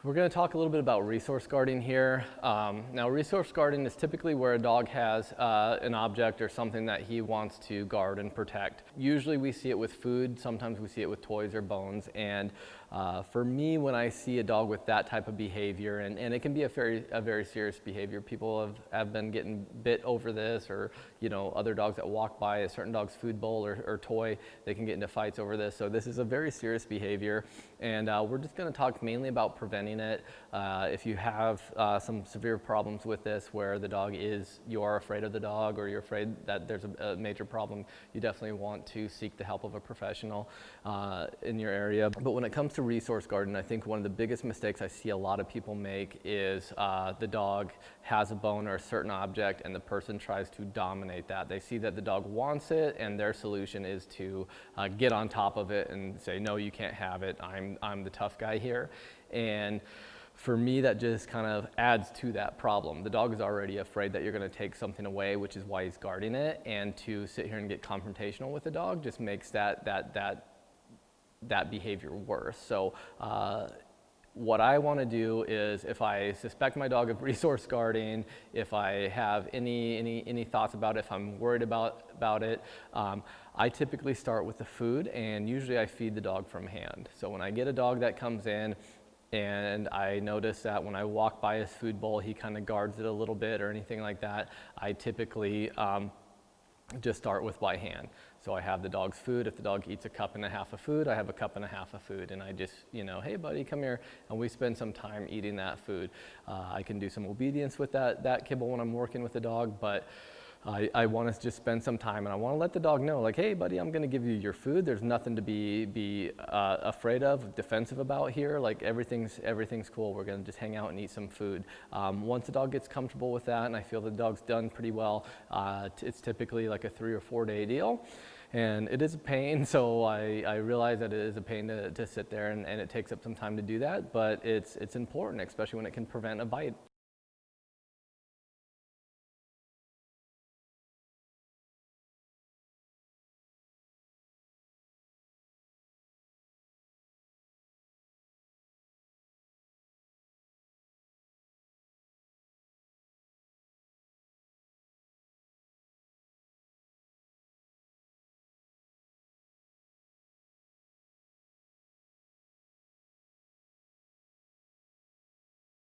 We're going to talk a little bit about resource guarding here. Now, resource guarding is typically where a dog has an object or something that he wants to guard and protect. Usually we see it with food, sometimes we see it with toys or bones, and for me, when I see a dog with that type of behavior, and it can be a very serious behavior. People have been getting bit over this, or other dogs that walk by a certain dog's food bowl or toy, they can get into fights over this. So this is a very serious behavior, and we're just going to talk mainly about preventing it. If you have some severe problems with this, where you are afraid of the dog, or you're afraid that there's a major problem, you definitely want to seek the help of a professional in your area. But when it comes to resource guarding, I think one of the biggest mistakes I see a lot of people make is the dog has a bone or a certain object, and the person tries to dominate that. They see that the dog wants it, and their solution is to get on top of it and say, no, you can't have it. I'm the tough guy here. And for me, that just kind of adds to that problem. The dog is already afraid that you're going to take something away, which is why he's guarding it, and to sit here and get confrontational with the dog just makes that behavior worse. So what I want to do is, if I suspect my dog of resource guarding, if I have any thoughts about it, if I'm worried about it, I typically start with the food, and usually I feed the dog from hand. So when I get a dog that comes in and I notice that when I walk by his food bowl, he kind of guards it a little bit or anything like that, I typically just start with by hand. So I have the dog's food. If the dog eats a cup and a half of food, I have a cup and a half of food, and I just, hey buddy, come here, and we spend some time eating that food. I can do some obedience with that kibble when I'm working with the dog, but I want to just spend some time, and I want to let the dog know, like, hey buddy, I'm going to give you your food. There's nothing to be afraid of, defensive about here. Like, everything's cool. We're going to just hang out and eat some food. Once the dog gets comfortable with that, and I feel the dog's done pretty well, it's typically like a 3 or 4 day deal. And it is a pain, so I realize that it is a pain to sit there, and it takes up some time to do that, but it's important, especially when it can prevent a bite.